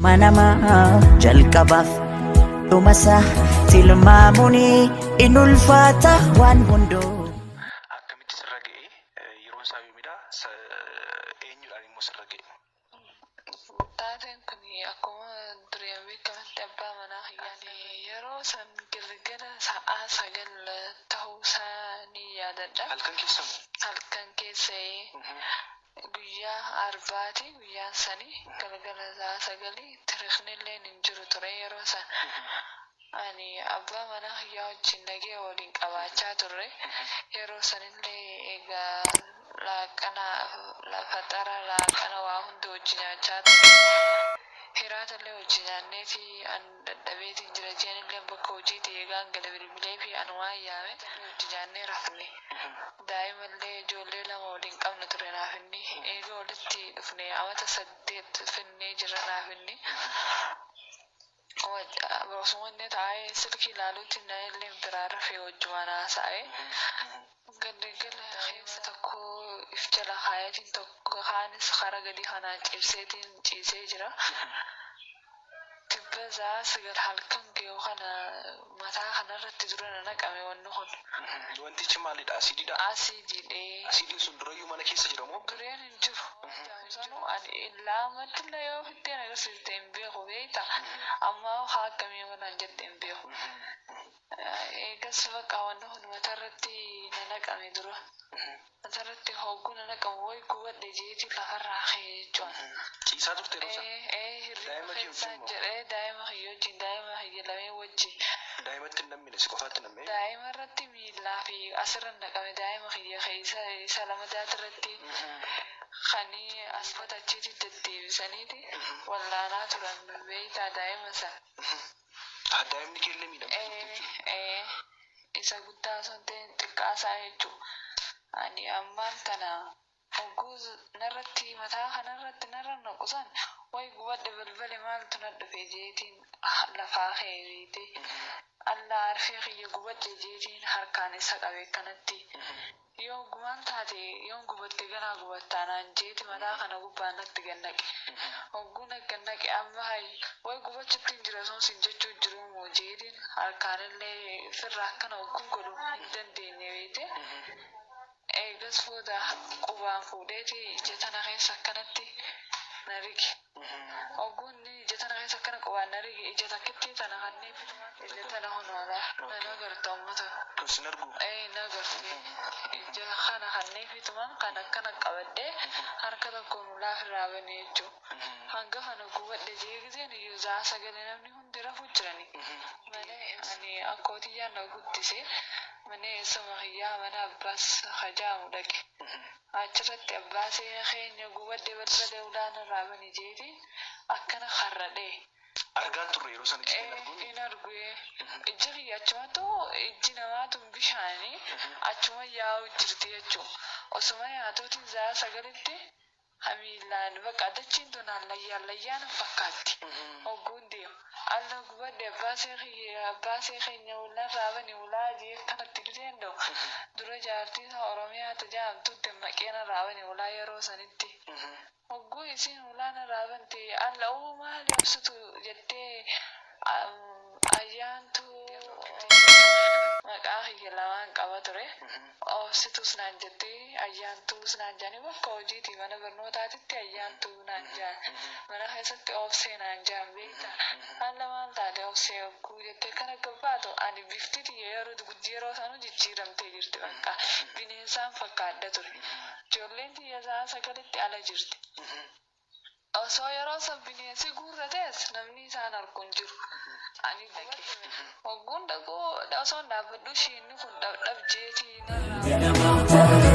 Manama jalqabaaf dhumasa tilmaamuni in ulfaata waan hundoo. Akkamitti sirra ga'ee yeroon isaa yoomidha? Eenyudhaan immoo sirra ga'e? Taateen kun akkuma dureen beekamatti abbaa manaa yaade yeroo san galgala sa'aa 9 ta'uusaa ni yaadadha. Halkan keessa moo? Halkan keessa guyyaa arbaati guyyaan sanii galgala sa'a 9 tiriiknillee hin jiru ture yeroo san. Ani abbaa manaa yaa wajjin nagee waliin qabaachaa turre yeroo sanillee egaa laaqana waa hundi wajjin nyaachaa turre hiraatallee wajjin nyaanneeti an dadhabeetiin jira jeenillee bakka hojiiti eegaan gala bilbilee fi an waan yaame wajjin nyaannee rafne daa'imallee ijoollee 2 waliin qabna ture naafinni eega walitti dhufne amata 8 finnee jira naafinni. Osumane taa'ee silkii ilaaluutti illee biraa rafee wajjumaan haasa'ee galgala keessa tokko if jala kaayatiin tokko kaanis karaa gadi kanaan cibseetiin ciisee jira. Tibbasaa 9 halkan ga'u kana mataa kanarratti dura naqame wanni kun. Wantichi maalidha? Asiididha? Asiididhee. Asiidiin sun durayyuu mana keessa jira moo? Dureen hin jiru. Ani laamattillee yoo fiddeen agarsiifte hin beeku beekta. Amma haa akkamii manaan jette hin beeku. Eegas bakka wanni kun matarratti naqame dura. Matarratti hogguu naqamu wayi gubadhe jeetii lafarraa ka'ee jechuudha. Ciisaa turte yeroo sana? Hirriba keessaan jedhee daa'ima hiyya wajjin daa'ima hiyya lamee wajjin. Daa'imatti hin nammine si qofaatti nammee? Daa'ima irratti miillaa fi asirra naqame daa'ima hiyya keessa isa lama daatirratti. Kanii asfata achitti deddeebisaniiti wallaanaa turan beektaa daa'ima sana. Daa'imni keellee miidhamte? Isa guddaa sun xiqqaasaa jechuudha. Ani ammaan kana hogguu narratti mataa kanarratti narra naqusan wayi gubadhe balbale maaltu na dhufe jeetiin lafaa ka'ee beekte. Allaa arfee kiyya gubadhe jeetiin harkaan isa qabe kanatti. Yoo gumaan taate yoo gubatte ganaa gubattaanaan jeeti mataa kana gubbaan natti gannaqe. Hogguu na gannaqe amma wayi gubachuutti hin jira sun sin jechuu jiru moo jeetiin harkaanillee firraa akkana hogguun godhu hin dandeenye beekte. Eegas booda qubaan fuudheeti ija tana keessa akkanatti na rige. Hogguun ija tana keessa akkana qubaan na rige ija takkitti tana kanneen ija tana honoodha. Na agarta uummata. Sin argu? Na agarte. Ija kana kanneen fituman kan akkana qabadhee harka tokkoon ulaa firraa banee jechuudha. Hanga kana gubadhe jeegiseen iyyuu za'a 9 namni hundi rafuu jirani. Malee ani akkootiyyaan na guddise. Mana eessuma hiyyaa mana abbaas hajaamu dhaqe. Achirratti abbaasee keenya gubadde balbala ulaan irraa bani jeetiin akkana harradhee. Argaan turre yeroo sana hin arguun? Hin arguu. Iji kiyya achumatti iji namaatu bishaanii achuma yaa'u jirti jechuudha. Osuma yaatuutiin za'a 9tti hamiilaan bakka dachiin tun allayyaan fakkaatti. Hogguun deemu. Alla gubadde abbaasee keenya ulaan raabani ulaa jee kanatti dhufeen da'u. Dura jaartii Oromiyaa tajaajiltuutti maqeen raabani ulaa yeroo sanitti. Hogguu isiin ulaan raabante alla maal ibsitu jettee ayyaantu maqaa kiyya lamaan qaba ture. Obsitus naan jettee ayyaantuus naan jaanii bakka hojiiti mana barnootaatitti ayyaantuu naan jaan. Mana keessatti obsee naan jaan beekta. Alla maal taate obsee hogguu jettee kana gabbaatu ani bifti yeroo sanuu jijjiiramtee jirti bakka bineensaan fakkaadda ture. Ijoolleen tiyya za'a 9tti ala jirti. Osoo yeroo san bineensi guurratees namni isaan arguun jiru. Ani hogguun dhaquu osoo dhaabbadhu shiinni kun dhabdhab jeetii narraa.